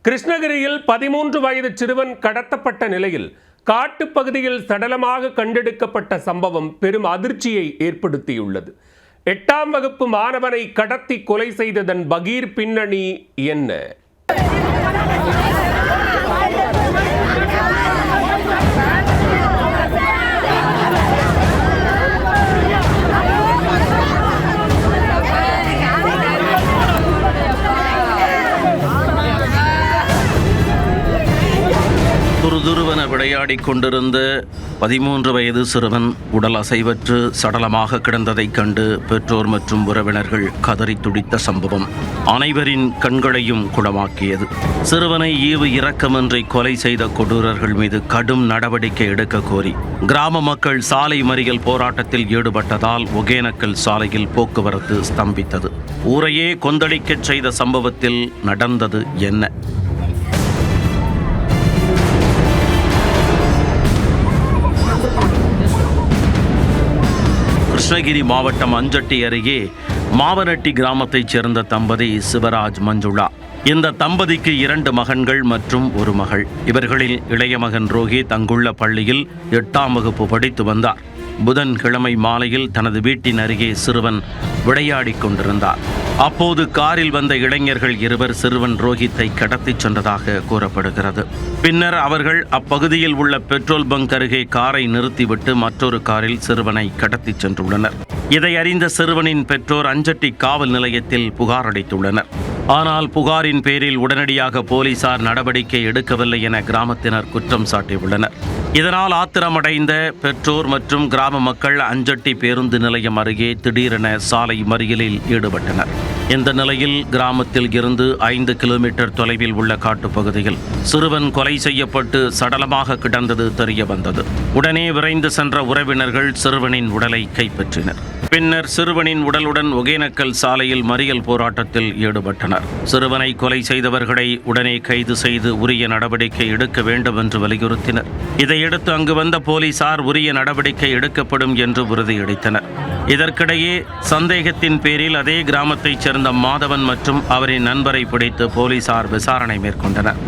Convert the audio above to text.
கிருஷ்ணகிரியில் 13 வயது சிறுவன் கடத்தப்பட்ட நிலையில் காட்டுப்பகுதியில் சடலமாக கண்டெடுக்கப்பட்ட சம்பவம் பெரும் அதிர்ச்சியை ஏற்படுத்தியுள்ளது. 8ஆம் வகுப்பு மாணவனை கடத்தி கொலை செய்ததன் பகீர் பின்னணி என்ன? துருதுருவென விளையாடிக் கொண்டிருந்த 13 வயது சிறுவன் உடல் அசைவற்று சடலமாக கிடந்ததைக் கண்டு பெற்றோர் மற்றும் உறவினர்கள் கதறி துடித்த சம்பவம் அனைவரின் கண்களையும் குடமாக்கியது. சிறுவனை ஈவு இரக்கமின்றி கொலை செய்த கொடூரர்கள் மீது கடும் நடவடிக்கை எடுக்க கோரி கிராம மக்கள் சாலை மறியல் போராட்டத்தில் ஈடுபட்டதால் ஒகேனக்கல் சாலையில் போக்குவரத்து ஸ்தம்பித்தது. ஊரையே கொந்தளிக்கச் செய்த சம்பவத்தில் நடந்தது என்ன? கிருஷ்ணகிரி மாவட்டம் அஞ்சட்டி அருகே மாவனட்டி கிராமத்தைச் சேர்ந்த தம்பதி சிவராஜ் மஞ்சுளா. இந்த தம்பதிக்கு 2 மகன்கள் மற்றும் ஒரு மகள். இவர்களில் இளைய மகன் ரோஹித் அங்குள்ள பள்ளியில் 8ஆம் வகுப்பு படித்து வந்தார். புதன்கிழமை மாலையில் தனது வீட்டின் அருகே சிறுவன் விளையாடிக் கொண்டிருந்தார். அப்போது காரில் வந்த இளைஞர்கள் 2 சிறுவன் ரோஹித்தை கடத்திச் சென்றதாக கூறப்படுகிறது. பின்னர் அவர்கள் அப்பகுதியில் உள்ள பெட்ரோல் பங்க் அருகே காரை நிறுத்திவிட்டு மற்றொரு காரில் சிறுவனை கடத்திச் சென்றுள்ளனர். இதை அறிந்த சிறுவனின் பெற்றோர் அஞ்சட்டி காவல் நிலையத்தில் புகார் அளித்துள்ளனர். ஆனால் புகாரின் பேரில் உடனடியாக போலீசார் நடவடிக்கை எடுக்கவில்லை என கிராமத்தினர் குற்றம் சாட்டியுள்ளனர். இதனால் ஆத்திரமடைந்த பெற்றோர் மற்றும் கிராம மக்கள் அஞ்சட்டி பேருந்து நிலையம் அருகே திடீரென சாலை மறியலில் ஈடுபட்டனர். இந்த நிலையில் கிராமத்தில் இருந்து 5 கிலோமீட்டர் தொலைவில் உள்ள காட்டுப்பகுதியில் சிறுவன் கொலை செய்யப்பட்டு சடலமாக கிடந்தது தெரிய வந்தது. உடனே விரைந்து சென்ற உறவினர்கள் சிறுவனின் உடலை கைப்பற்றினர். பின்னர் சிறுவனின் உடலுடன் ஒகேனக்கல் சாலையில் மறியல் போராட்டத்தில் ஈடுபட்டனர். சிறுவனை கொலை செய்தவர்களை உடனே கைது செய்து உரிய நடவடிக்கை எடுக்க வேண்டும் என்று வலியுறுத்தினர். இதையடுத்து அங்கு வந்த போலீசார் உரிய நடவடிக்கை எடுக்கப்படும் என்று உறுதியளித்தனர். இதற்கிடையே சந்தேகத்தின் பேரில் அதே கிராமத்தைச் சேர்ந்த மாதவன் மற்றும் அவரின் நண்பரை பிடித்து போலீசார் விசாரணை மேற்கொண்டனர்.